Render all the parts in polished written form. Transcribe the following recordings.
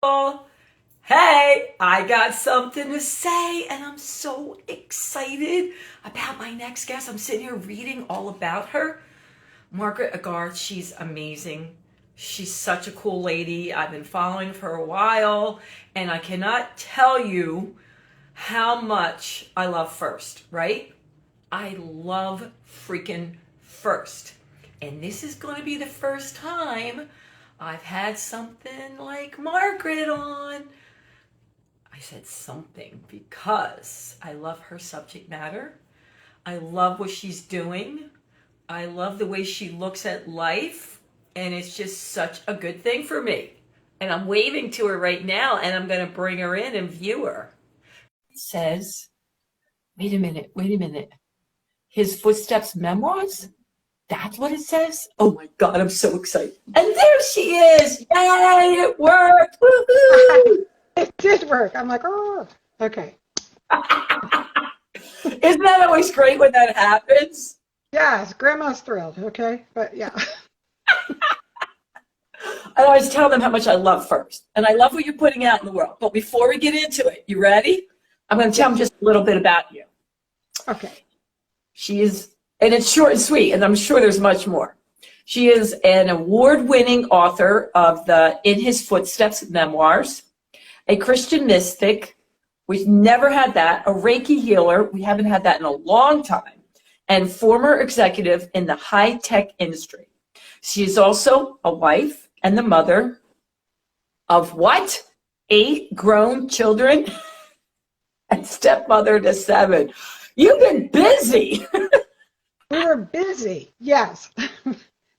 Well, hey, I got something to say, and I'm so excited about my next guest. I'm sitting here reading all about her. Margaret Agard, she's amazing. She's such a cool lady. I've been following her for a while, and I cannot tell you how much I love First, right? I love freaking First. And this is going to be the first time I've had something like Margaret on. I said something because I love her subject matter. I love what she's doing. I love the way she looks at life. And it's just such a good thing for me. And I'm waving to her right now, and I'm going to bring her in and view her. It says, wait a minute. His Footsteps Memoirs? That's what it says? Oh my God, I'm so excited. And there she is. Yay, it worked. Woohoo. It did work. I'm like, oh, okay. Isn't that always great when that happens? Yes, grandma's thrilled. Okay. But yeah. I always tell them how much I love First. And I love what you're putting out in the world. But before we get into it, you ready? I'm going to tell them just a little bit about you. Okay. She is, and it's short and sweet, and I'm sure there's much more. She is an award-winning author of the In His Footsteps memoirs, a Christian mystic. We've never had that. A Reiki healer. We haven't had that in a long time. And former executive in the high-tech industry. She is also a wife and the mother of what? 8 grown children and stepmother to 7. You've been busy. We were busy. Yes.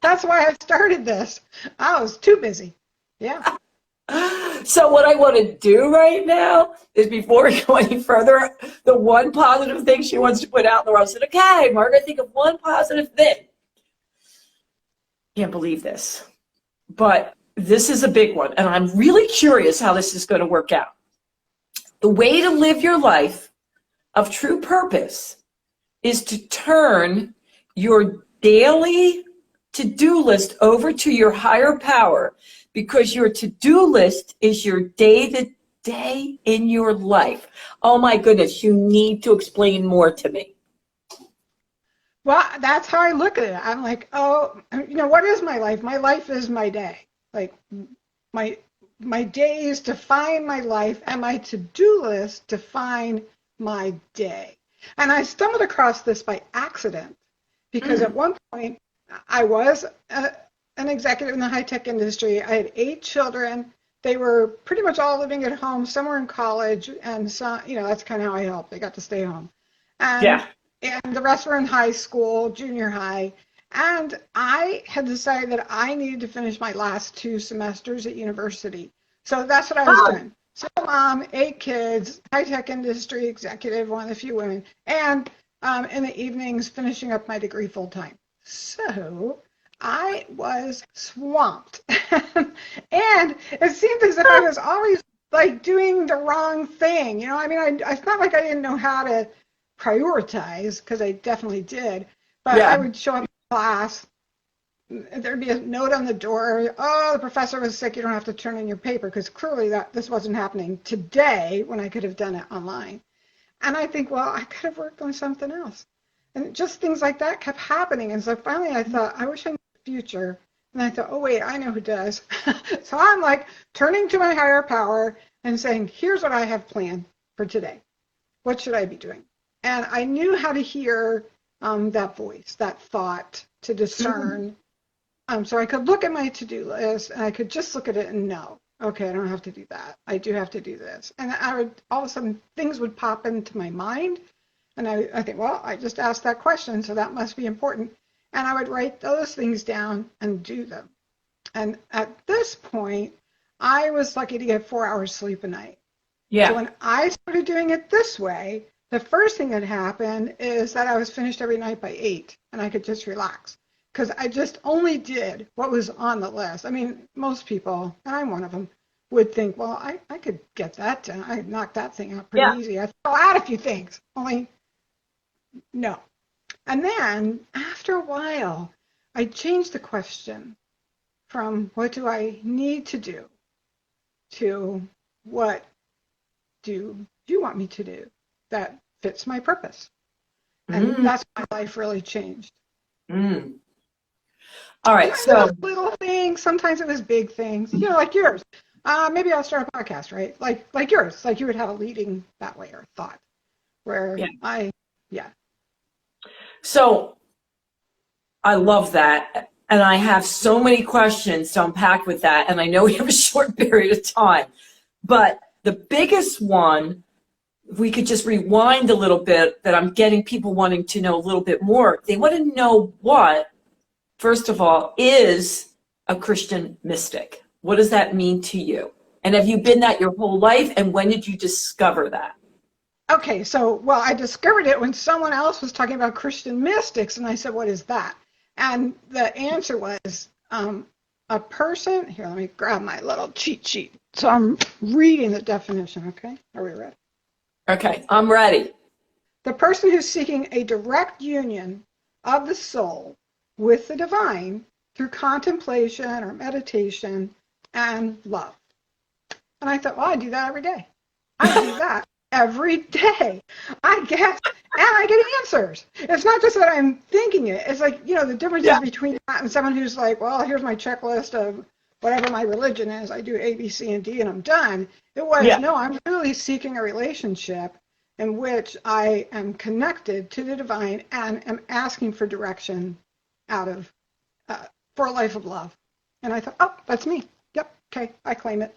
That's why I started this. I was too busy. Yeah. So what I want to do right now is, before we go any further, the one positive thing she wants to put out in the world. I said, okay, Margaret, think of one positive thing. Can't believe this, but this is a big one, and I'm really curious how this is going to work out. The way to live your life of true purpose is to turn your daily to-do list over to your higher power, because your to-do list is your day-to-day in your life. Oh my goodness, you need to explain more to me. Well, that's how I look at it. I'm like, oh, what is my life? My life is my day. Like my my days define my life, and my to-do list define my day. And I stumbled across this by accident because at one point I was an executive in the high-tech industry. I had 8 children. They were pretty much all living at home. Some were in college, and so that's kind of how I helped. They got to stay home, and Yeah. and the rest were in high school, junior high. And I had decided that I needed to finish my last 2 semesters at university. So that's what I was Oh, doing. So mom, 8 kids, high-tech industry executive, one of the few women, and in the evenings finishing up my degree full time. So I was swamped. And it seemed as if I was always like doing the wrong thing. I mean, it's not like I didn't know how to prioritize, because I definitely did, but I yeah. would show up in class. There'd be a note on the door. Oh, the professor was sick. You don't have to turn in your paper, because clearly this wasn't happening today when I could have done it online. And I think, well, I could have worked on something else. And just things like that kept happening. And so finally I thought, I wish I knew the future. And I thought, oh, wait, I know who does. So I'm like turning to my higher power and saying, here's what I have planned for today. What should I be doing? And I knew how to hear that voice, that thought, to discern. So I could look at my to-do list, and I could just look at it and know, okay, I don't have to do that. I do have to do this. And all of a sudden, things would pop into my mind. And I think, well, I just asked that question, so that must be important. And I would write those things down and do them. And at this point, I was lucky to get 4 hours sleep a night. So Yeah. when I started doing it this way, the first thing that happened is that I was finished every night by 8, and I could just relax, because I just only did what was on the list. I mean, most people, and I'm one of them, would think, well, I could get that done. I knocked that thing out pretty Yeah. easy. I fell out a few things, only no. And then after a while, I changed the question from what do I need to do to what do you want me to do that fits my purpose. And that's when my life really changed. Mm. All right, Sometimes it so was little things, sometimes it was big things, like yours. Maybe I'll start a podcast, right? Like yours, like you would have a leading that way or thought where yeah. So I love that. And I have so many questions to unpack with that. And I know we have a short period of time. But the biggest one, if we could just rewind a little bit, that I'm getting people wanting to know a little bit more. They want to know what, first of all, is a Christian mystic? What does that mean to you? And have you been that your whole life? And when did you discover that? Okay, so, well, I discovered it when someone else was talking about Christian mystics, and I said, what is that? And the answer was a person, here, let me grab my little cheat sheet. So I'm reading the definition, okay? Are we ready? Okay, I'm ready. The person who's seeking a direct union of the soul with the divine through contemplation or meditation and love. And I thought, well, I do that every day. I do that every day, I guess, and I get answers. It's not just that I'm thinking it. It's like, the differences between that and someone who's like, well, here's my checklist of whatever my religion is. I do A, B, C, and D, and I'm done. It was, no, I'm really seeking a relationship in which I am connected to the divine and am asking for direction for a life of love. And I thought, oh, that's me. Yep, okay, I claim it.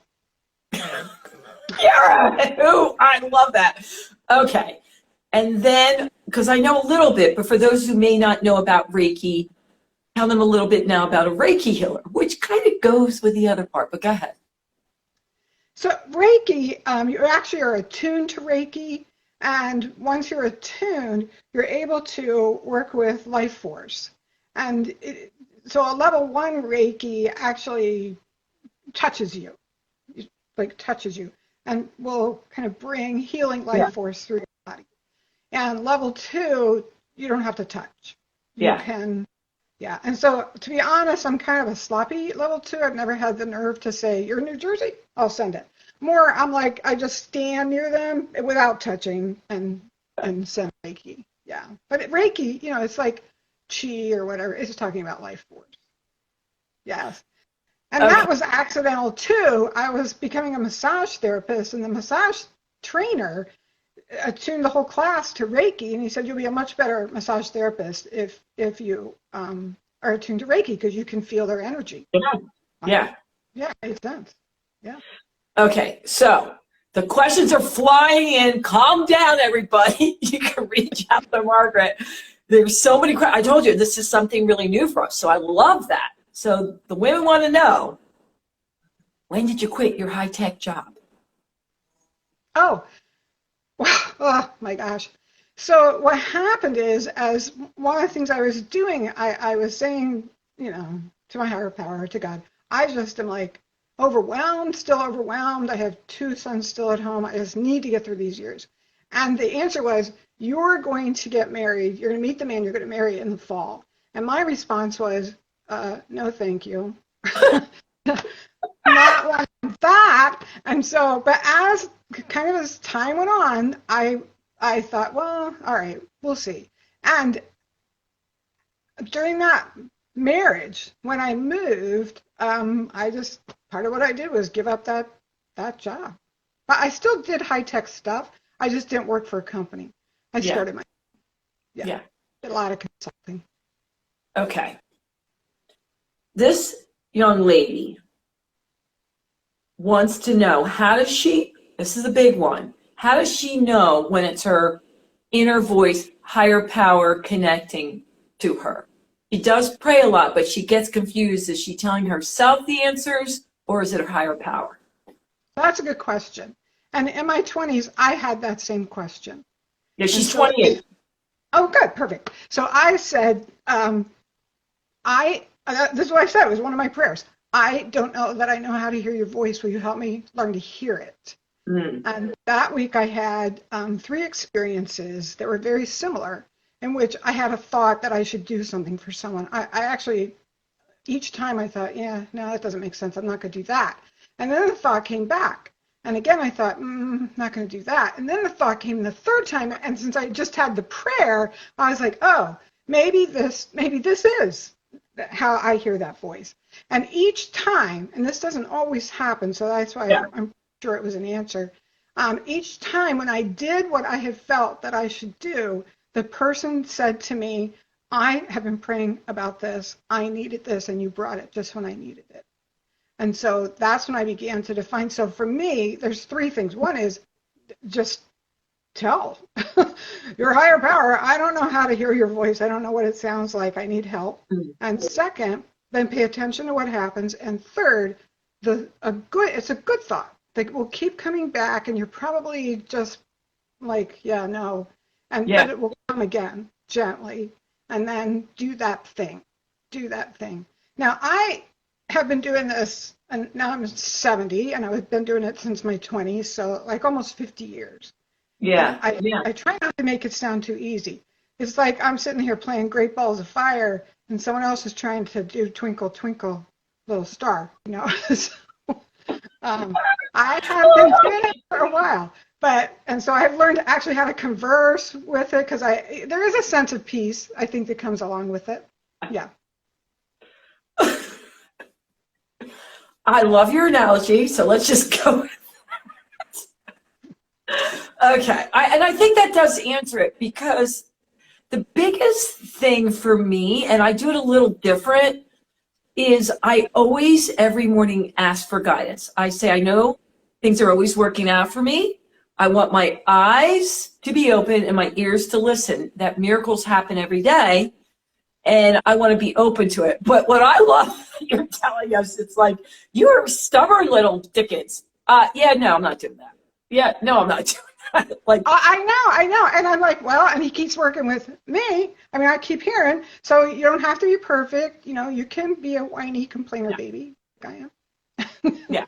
Yeah, ooh, I love that. Okay. And then, because I know a little bit, but for those who may not know about Reiki, tell them a little bit now about a Reiki healer, which kind of goes with the other part, but go ahead. So Reiki, you actually are attuned to Reiki, and once you're attuned, you're able to work with life force. And so a level 1 Reiki actually touches you, and will kind of bring healing life force through your body. And level 2, you don't have to touch. You can, And so, to be honest, I'm kind of a sloppy level 2. I've never had the nerve to say, you're in New Jersey? I'll send it. More, I'm like, I just stand near them without touching and send Reiki. Yeah. But Reiki, it's like chi or whatever. It's talking about life force. Yes. And that was accidental too. I was becoming a massage therapist, and the massage trainer attuned the whole class to Reiki, and he said, you'll be a much better massage therapist if you are attuned to Reiki, because you can feel their energy. Yeah, it makes sense. Yeah. Okay, so the questions are flying in. Calm down, everybody. You can reach out to Margaret. There's so many questions. I told you this is something really new for us, so I love that. So the women want to know, when did you quit your high-tech job? Oh, my gosh. So what happened is, as one of the things I was doing, I was saying, to my higher power, to God, I just am like still overwhelmed. I have 2 sons still at home. I just need to get through these years. And the answer was, you're going to get married. You're going to meet the man you're going to marry in the fall. And my response was, no, thank you. Not like that. And so, but as time went on, I thought, well, all right, we'll see. And during that marriage, when I moved, part of what I did was give up that job. But I still did high-tech stuff. I just didn't work for a company. I started my, did a lot of consulting. Okay. This young lady wants to know, this is a big one, how does she know when it's her inner voice, higher power connecting to her? She does pray a lot, but she gets confused. Is she telling herself the answers, or is it her higher power? That's a good question. And in my 20s, I had that same question. Yeah, she's 28. Oh, good, perfect. So I said, this is what I said. It was one of my prayers. I don't know that I know how to hear your voice. Will you help me learn to hear it? And that week I had 3 experiences that were very similar, in which I had a thought that I should do something for someone. I actually, each time I thought, no, that doesn't make sense. I'm not going to do that. And then the thought came back. And again, I thought, not going to do that. And then the thought came the third time. And since I just had the prayer, I was like, oh, maybe this is how I hear that voice. And each time, and this doesn't always happen, so that's why I'm sure it was an answer. Each time when I did what I had felt that I should do, the person said to me, I have been praying about this. I needed this, and you brought it just when I needed it. And so that's when I began to define. So for me, there's three things. One is just tell your higher power, I don't know how to hear your voice. I don't know what it sounds like. I need help. And second, then pay attention to what happens. And third, it's a good thought that will keep coming back, and you're probably just like, yeah, no. And then it will come again gently. And then do that thing. Do that thing. Now, I have been doing this, and now I'm 70, and I've been doing it since my 20s, so like almost 50 years. Yeah. I try not to make it sound too easy. It's like I'm sitting here playing Great Balls of Fire, and someone else is trying to do Twinkle, Twinkle, Little Star, you know. So, I have been doing it for a while, and so I've learned actually how to converse with it, because there is a sense of peace, I think, that comes along with it. Yeah. I love your analogy, so let's just go with that. Okay, and I think that does answer it, because the biggest thing for me, and I do it a little different, is I always, every morning, ask for guidance. I say, I know things are always working out for me. I want my eyes to be open and my ears to listen, that miracles happen every day. And I want to be open to it. But what I love, you're telling us, it's like, you're stubborn little dickens. Yeah, no, I'm not doing that. Yeah, no, I'm not doing that. Like, I know. And I'm like, well, and he keeps working with me. I mean, I keep hearing, so you don't have to be perfect. You know, you can be a whiny complainer baby. I am. Yeah.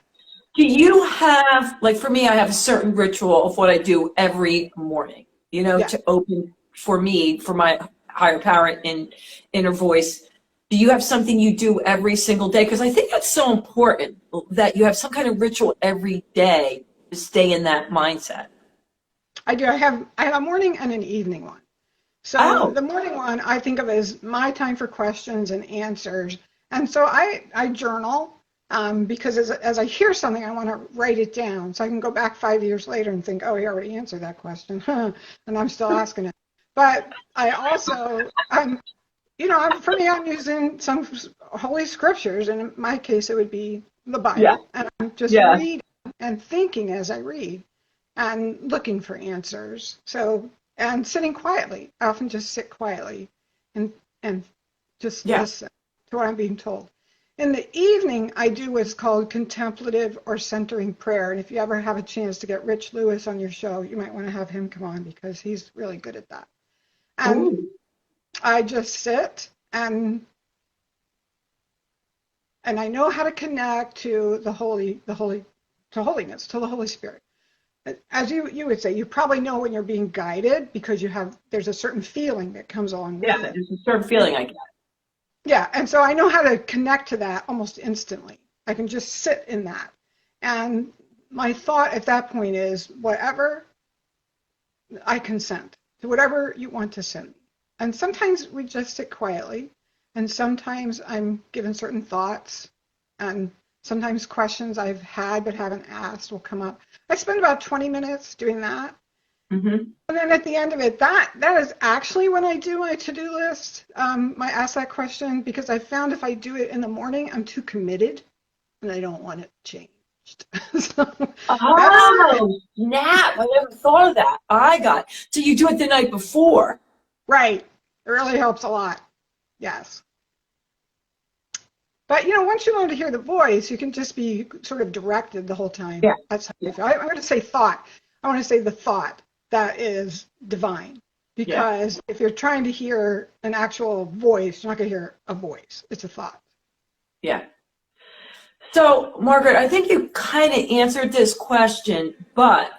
Do you have, like for me, I have a certain ritual of what I do every morning, you know, to open for me, for my higher power and inner voice. Do you have something you do every single day? Because I think that's so important, that you have some kind of ritual every day to stay in that mindset. I do. I have a morning and an evening one. So the morning one I think of as my time for questions and answers. And so I journal because as I hear something, I want to write it down so I can go back 5 years later and think, oh, he already answered that question. And I'm still asking it. But I also, for me, I'm using some holy scriptures. And in my case, it would be the Bible. Yeah. And I'm just reading and thinking as I read and looking for answers. So, and sitting quietly. I often just sit quietly and just listen to what I'm being told. In the evening, I do what's called contemplative or centering prayer. And if you ever have a chance to get Rich Lewis on your show, you might want to have him come on because he's really good at that. And I just sit and I know how to connect to the holiness, to the Holy Spirit. As you would say, you probably know when you're being guided because there's a certain feeling that comes along with it. Yeah, there's a certain feeling I get. Yeah, and so I know how to connect to that almost instantly. I can just sit in that. And my thought at that point is, whatever, I consent to whatever you want to send me. And sometimes we just sit quietly, and sometimes I'm given certain thoughts, and sometimes questions I've had but haven't asked will come up. I spend about 20 minutes doing that. Mm-hmm. And then at the end of it, that is actually when I do my to-do list. I ask that question because I found if I do it in the morning, I'm too committed, and I don't want it changed. Snap! I never thought of that. So you do it the night before. Right. It really helps a lot. Yes. But, once you learn to hear the voice, you can just be sort of directed the whole time. Yeah. That's how you feel. I'm going to say thought. I want to say the thought that is divine. Because if you're trying to hear an actual voice, you're not going to hear a voice. It's a thought. Yeah. So, Margaret, I think you kind of answered this question, but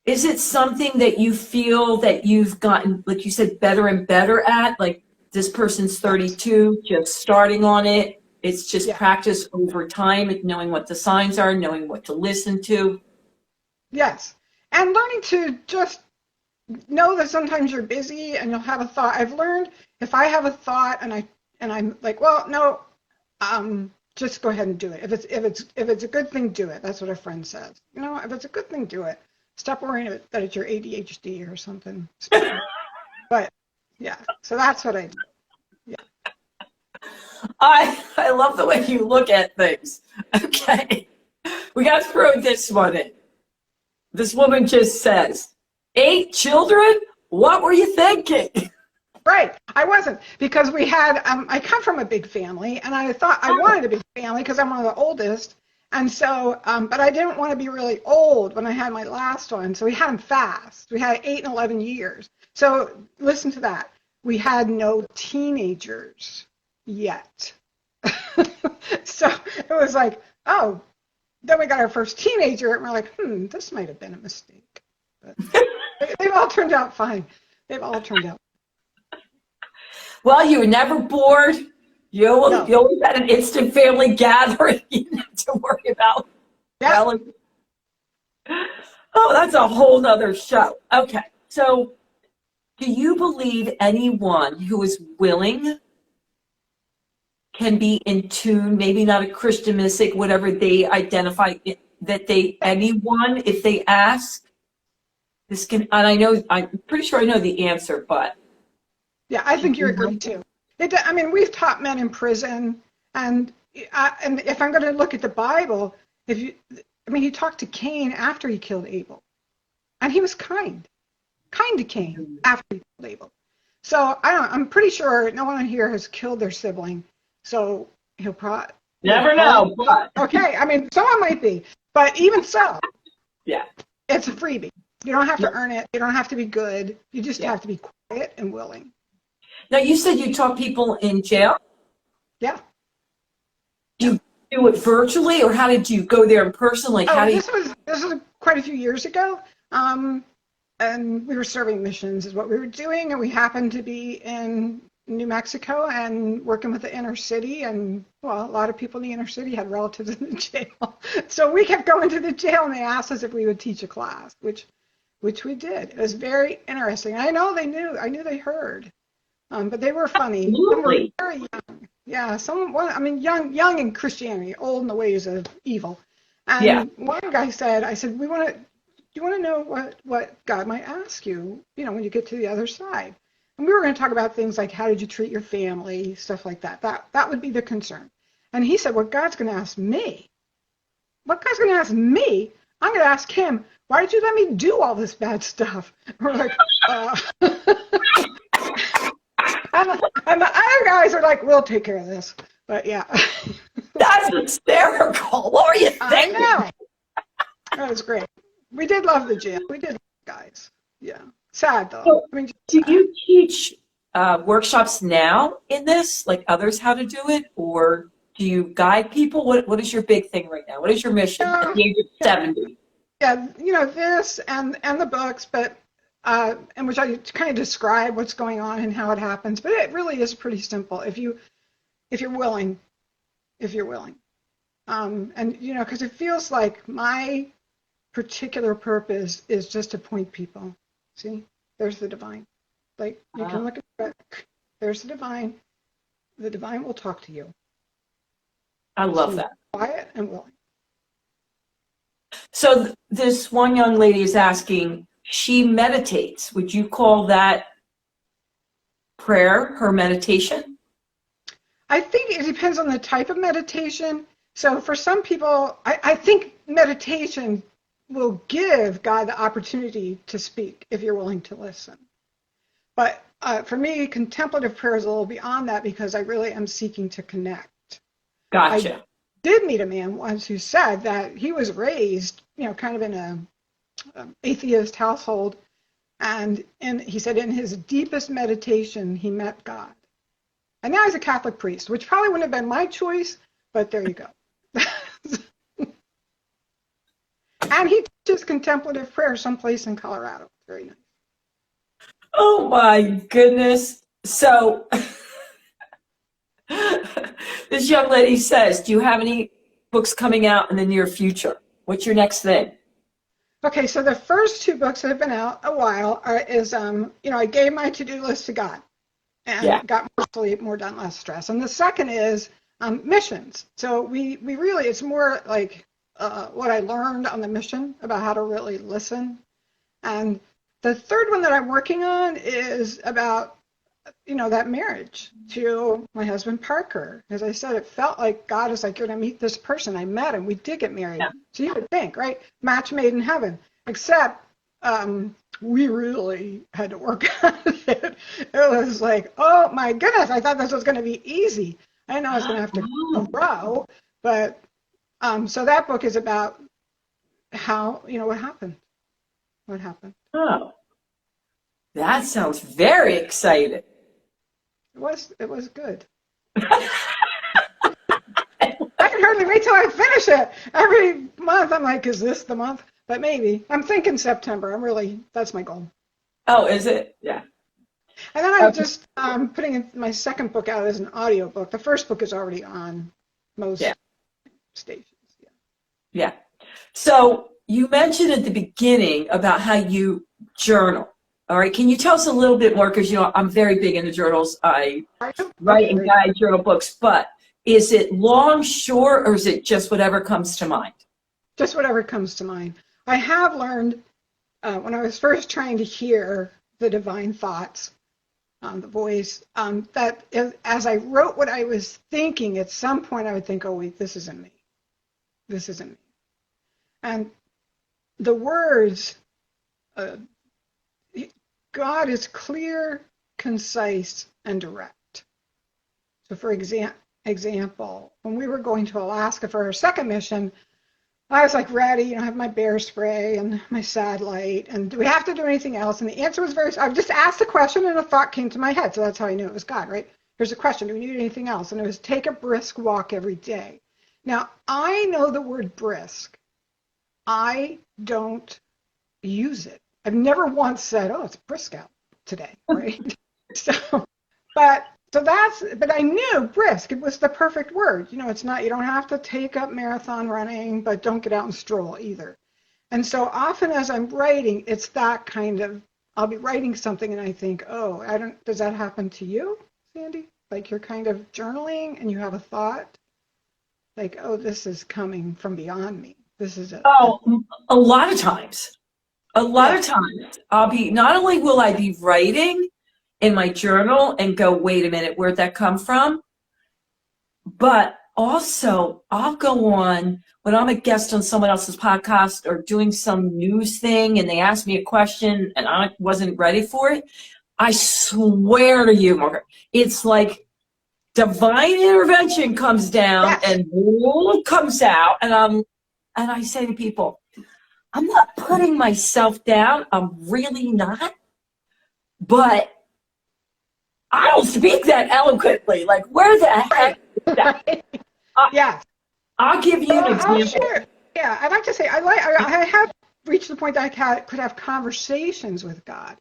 is it something that you feel that you've gotten, like you said, better and better at? Like this person's 32, just starting on it. It's just Yeah. practice over time, knowing what the signs are, knowing what to listen to. Yes. And learning to just know that sometimes you're busy and you'll have a thought. I've learned if I have a thought and I'm like, well, no, just go ahead and do it. If it's a good thing, do it. That's what a friend says. You know, if it's a good thing, do it. Stop worrying that it's your ADHD or something. But yeah, so that's what I do. Yeah. I love the way you look at things. Okay. We got to throw this one in. This woman just says, 8 children? What were you thinking? Right. I wasn't, because we had, I come from a big family, and I thought I wanted a big family because I'm one of the oldest. And so, but I didn't want to be really old when I had my last one. So we had them fast. We had 8 and 11 years. So listen to that. We had no teenagers yet. So it was like, oh, then we got our first teenager, and we're like, this might have been a mistake. But they've all turned out fine. They've all turned out. Well, you were never bored. You always had an instant family gathering you didn't have to worry about. Yeah. Oh, that's a whole nother show. Okay, so do you believe anyone who is willing can be in tune, maybe not a Christian mystic, whatever they identify, anyone, if they ask, this can, and I know, I'm pretty sure I know the answer, but. Yeah, I think you agree too. I mean, we've taught men in prison, and if I'm going to look at the Bible, he talked to Cain after he killed Abel, and he was kind to Cain after he killed Abel. So I'm pretty sure no one here has killed their sibling. So he'll probably never know. But. Okay, I mean, someone might be, but even so, yeah, it's a freebie. You don't have to earn it. You don't have to be good. You just have to be quiet and willing. Now, you said you taught people in jail? Yeah. Do you do it virtually, or how did you go there in person? Like, this was quite a few years ago. And we were serving missions is what we were doing, and we happened to be in New Mexico and working with the inner city, and well, a lot of people in the inner city had relatives in the jail. So we kept going to the jail, and they asked us if we would teach a class, which we did. It was very interesting. I know they knew. I knew they heard. But they were funny. Absolutely. They were very young. Yeah, young in Christianity, old in the ways of evil. And one guy said, I said, do you want to know what God might ask you, when you get to the other side? And we were going to talk about things like, how did you treat your family, stuff like that. That would be the concern. And he said, what God's going to ask me? What God's going to ask me? I'm going to ask him, why did you let me do all this bad stuff? And we're like, And the other guys are like, we'll take care of this. But yeah. That's hysterical. What were you thinking? I know. That was great. We did love the jail. We did love the guys. Yeah. Sad though. So, do you teach workshops now in this, like others how to do it? Or do you guide people? What is your big thing right now? What is your mission at the age of 70? Yeah, this and the books, but in which I kind of describe what's going on and how it happens. But it really is pretty simple if you're willing. And because it feels like my particular purpose is just to point people. See, there's the divine. Like you can look at it. There's the divine. The divine will talk to you. I love that. Quiet and willing. So this one young lady is asking, she meditates. Would you call that prayer her meditation? I think it depends on the type of meditation. So for some people, I think meditation will give God the opportunity to speak if you're willing to listen. But for me, contemplative prayer is a little beyond that because I really am seeking to connect. Gotcha. I did meet a man once who said that he was raised, kind of in a atheist household, and he said in his deepest meditation he met God. And now he's a Catholic priest, which probably wouldn't have been my choice, but there you go. And he teaches contemplative prayer someplace in Colorado. Very nice. Oh my goodness. So This young lady says, do you have any books coming out in the near future? What's your next thing? Okay, so the first two books that have been out a while is, I gave my to-do list to God Yeah. and got more sleep, more done, less stress. And the second is missions. So we really, it's more like what I learned on the mission about how to really listen. And the third one that I'm working on is about, that marriage to my husband, Parker. As I said, it felt like God is like, you're going to meet this person. I met him. We did get married. Yeah. So you would think, right? Match made in heaven. Except we really had to work on it. It was like, oh my goodness, I thought this was going to be easy. I know I was going to have to grow. But so that book is about how, what happened. What happened. Oh, that sounds very exciting. It was good. I can hardly wait till I finish it. Every month I'm like, is this the month? But maybe. I'm thinking September. That's my goal. Oh, is it? Yeah. And then I'm just putting my second book out as an audio book. The first book is already on most stations. Yeah. So you mentioned at the beginning about how you journal. All right. Can you tell us a little bit more? Because, I'm very big into journals. I write and guide journal books. But is it long, short, or is it just whatever comes to mind? Just whatever comes to mind. I have learned when I was first trying to hear the divine thoughts, the voice, that as I wrote what I was thinking, at some point I would think, oh, wait, this isn't me. This isn't me. And the words, God is clear, concise, and direct. So for example, when we were going to Alaska for our second mission, I was like ready, I have my bear spray and my satellite, and do we have to do anything else? And the answer was I just asked a question and a thought came to my head. So that's how I knew it was God, right? Here's a question, do we need anything else? And it was take a brisk walk every day. Now, I know the word brisk. I don't use it. I've never once said, oh, it's brisk out today, right? But I knew brisk, it was the perfect word. It's not, you don't have to take up marathon running, but don't get out and stroll either. And so often as I'm writing, it's that kind of, I'll be writing something and I think, oh, does that happen to you, Sandy? Like you're kind of journaling and you have a thought, like, oh, this is coming from beyond me. This is it. Oh, a lot of times. A lot of times not only will I be writing in my journal and go, wait a minute, where'd that come from? But also I'll go on when I'm a guest on someone else's podcast or doing some news thing and they ask me a question and I wasn't ready for it. I swear to you, Margaret, it's like divine intervention comes down and comes out. And I say to people, I'm not putting myself down. I'm really not. But I don't speak that eloquently. Like, where the heck is that? Yes. I'll give you an example. Sure. Yeah, I'd like to say I have reached the point that I could have conversations with God.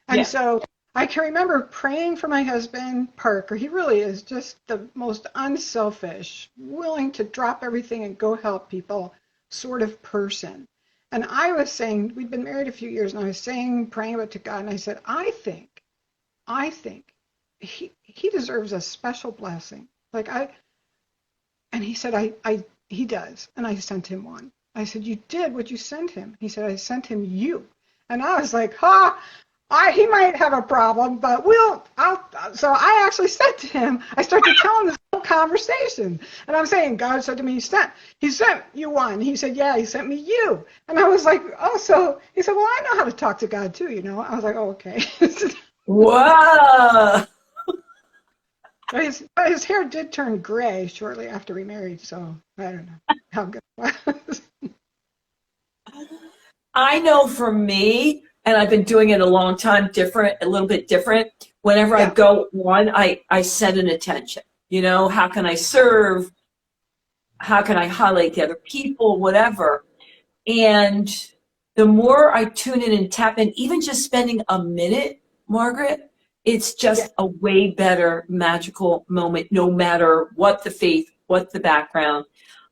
And so I can remember praying for my husband, Parker. He really is just the most unselfish, willing to drop everything and go help people sort of person. And I was saying, we'd been married a few years, and I was praying about it to God, and I said, I think he deserves a special blessing. And he said, he does. And I sent him one. I said, you did what you sent him. He said, I sent him you. And I was like, he might have a problem, but so I actually said to him, I started to tell him this whole conversation. And I'm saying, God said to me, he sent you one. He said, yeah, he sent me you. And I was like, oh, so he said, well, I know how to talk to God too, I was like, oh, okay. Whoa. But his hair did turn gray shortly after we married, so I don't know how good it was. I know for me, and I've been doing it a long time, a little bit different. Whenever I go on, I set an intention. How can I serve? How can I highlight the other people? Whatever. And the more I tune in and tap in, even just spending a minute, Margaret, It's just a way better magical moment, no matter what the faith, what the background.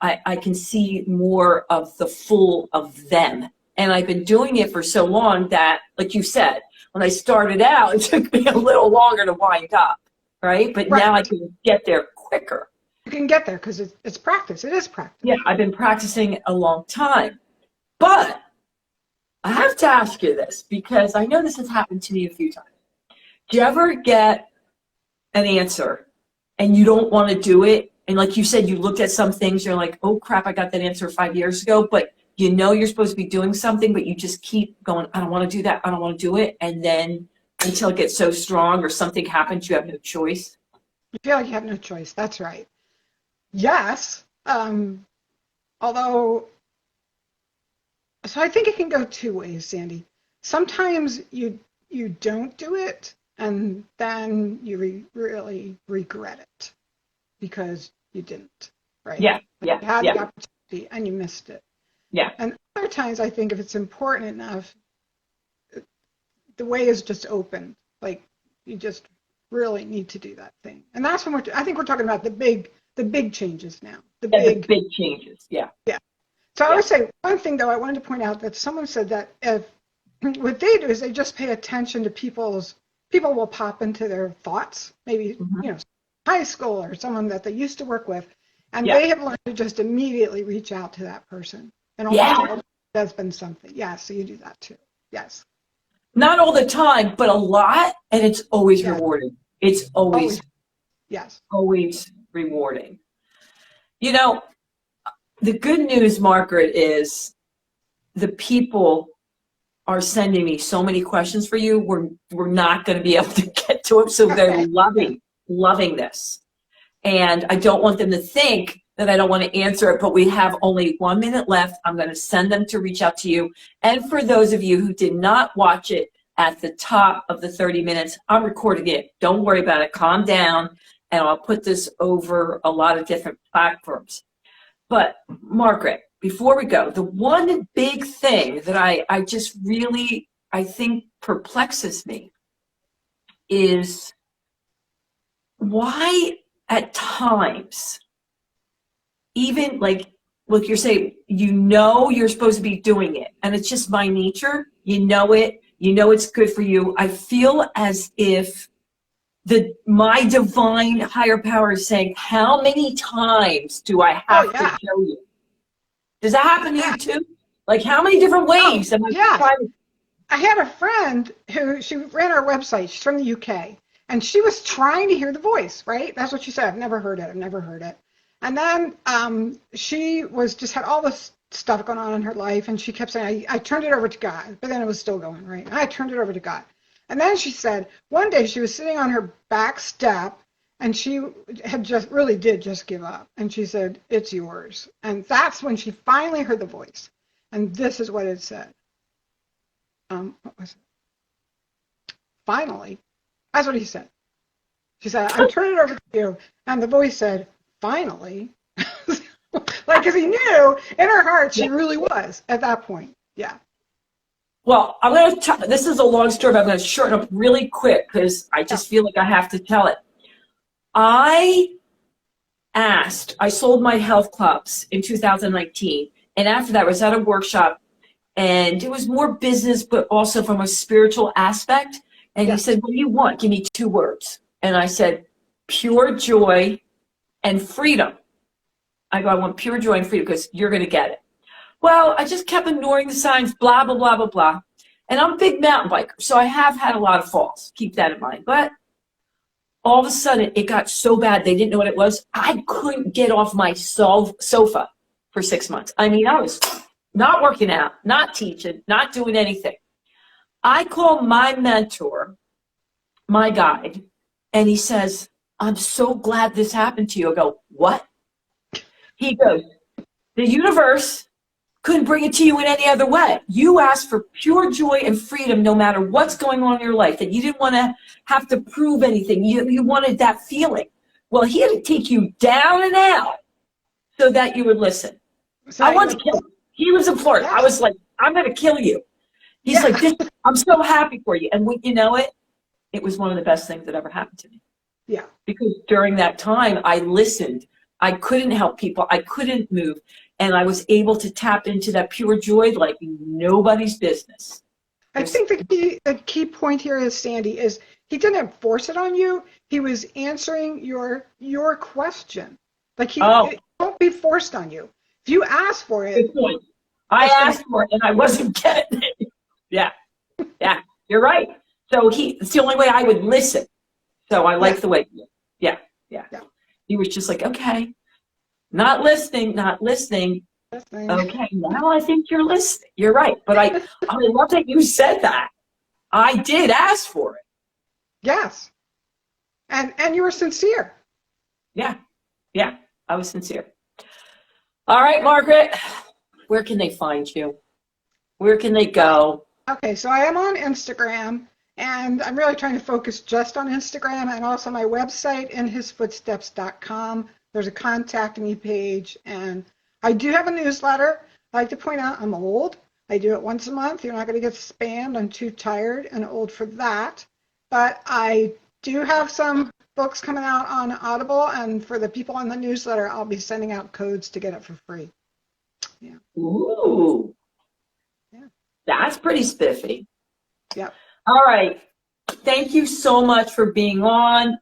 I can see more of the full of them. And I've been doing it for so long that, like you said, when I started out, it took me a little longer to wind up, right? But now I can get there quicker. You can get there because it's practice. It is practice. Yeah, I've been practicing a long time. But I have to ask you this, because I know this has happened to me a few times. Do you ever get an answer and you don't want to do it? And like you said, you looked at some things, you're like, oh crap, I got that answer 5 years ago, but you know you're supposed to be doing something, but you just keep going, I don't want to do that, I don't want to do it. And then until it gets so strong or something happens, you have no choice. You feel like you have no choice. That's right. Yes. Although, so I think it can go two ways, Sandy. Sometimes you don't do it, and then you really regret it because you didn't, right? Yeah, You had the opportunity and you missed it. Yeah. And other times, I think if it's important enough, the way is just open. Like, you just really need to do that thing. And that's when I think we're talking about the big changes now. The big changes, yeah. Yeah. So I would say one thing, though, I wanted to point out that someone said that if what they do is they just pay attention to people will pop into their thoughts, maybe, high school or someone that they used to work with, and they have learned to just immediately reach out to that person. And almost there's been something. Yeah, so you do that too. Yes. Not all the time, but a lot, and it's always rewarding. It's always rewarding. You know, the good news, Margaret, is the people are sending me so many questions for you. We're not going to be able to get to them, so they're loving this. And I don't want them to think that I don't want to answer it, but we have only 1 minute left. I'm going to send them to reach out to you. And for those of you who did not watch it at the top of the 30 minutes, I'm recording it. Don't worry about it. Calm down. And I'll put this over a lot of different platforms. But Margaret, before we go, the one big thing that I just really, I think perplexes me is why at times, even like you're saying, you're supposed to be doing it, and it's just my nature, it's good for you. I feel as if my divine higher power is saying, how many times do I have to tell you? Does that happen to you too? Like, how many different ways am I trying? I had a friend who, she ran our website. She's from the UK, and she was trying to hear the voice, right? That's what she said. I've never heard it. And then she just had all this stuff going on in her life, and she kept saying, I turned it over to God, but then it was still going, right? I turned it over to God. And then she said, one day she was sitting on her back step, and she had did just give up. And she said, it's yours. And that's when she finally heard the voice. And this is what it said. What was it? Finally. That's what he said. She said, I'm turning it over to you. And the voice said, finally. Because he knew in her heart she really was at that point. Yeah. Well, I'm going to this is a long story, but I'm going to shorten up really quick because I just feel like I have to tell it. I sold my health clubs in 2019. And after that, I was at a workshop, and it was more business, but also from a spiritual aspect. And he said, what do you want? Give me 2 words. And I said, pure joy and freedom. I go, I want pure joy and freedom because you're going to get it. Well, I just kept ignoring the signs, blah, blah, blah, blah, blah. And I'm a big mountain biker, so I have had a lot of falls. Keep that in mind. But all of a sudden, it got so bad, they didn't know what it was. I couldn't get off my sofa for 6 months. I mean, I was not working out, not teaching, not doing anything. I call my mentor, my guide, and he says, I'm so glad this happened to you. I go, what? He goes, the universe couldn't bring it to you in any other way. You asked for pure joy and freedom no matter what's going on in your life, that you didn't want to have to prove anything. You wanted that feeling. Well, he had to take you down and out so that you would listen. So I wanted to kill him. He was in Florida. Yeah. I was like, I'm going to kill you. He's like, I'm so happy for you. And you know it? it was one of the best things that ever happened to me. Yeah. Because during that time, I listened. I couldn't help people. I couldn't move. And I was able to tap into that pure joy like nobody's business. I think the key point here is, Sandy, is he didn't force it on you. He was answering your question. Like it won't be forced on you. If you ask for it. Good point. I asked for it and I wasn't getting it. Yeah. Yeah. You're right. So it's the only way I would listen. So I like the way. Yeah. He was just like, okay, not listening. Okay, now I think you're listening. You're right. But I love that you said that. I did ask for it. Yes. And you were sincere. Yeah. I was sincere. All right, Margaret, where can they find you? Where can they go? Okay, so I am on Instagram, and I'm really trying to focus just on Instagram, and also my website, inhisfootsteps.com. There's a contact me page, and I do have a newsletter. I like to point out I'm old. I do it once a month. You're not going to get spammed. I'm too tired and old for that. But I do have some books coming out on Audible, and for the people on the newsletter, I'll be sending out codes to get it for free. Yeah. Ooh. Yeah. That's pretty spiffy. Yep. All right. Thank you so much for being on.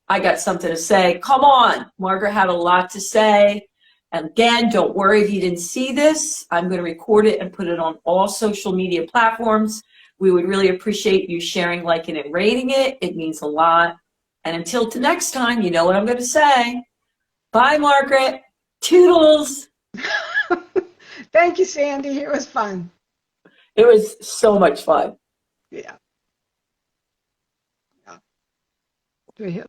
I got something to say. Come on. Margaret had a lot to say. And again, don't worry if you didn't see this. I'm going to record it and put it on all social media platforms. We would really appreciate you sharing, liking, and rating it. It means a lot. And until next time, you know what I'm going to say. Bye, Margaret. Toodles. Thank you, Sandy. It was fun. It was so much fun. Yeah. Do we hit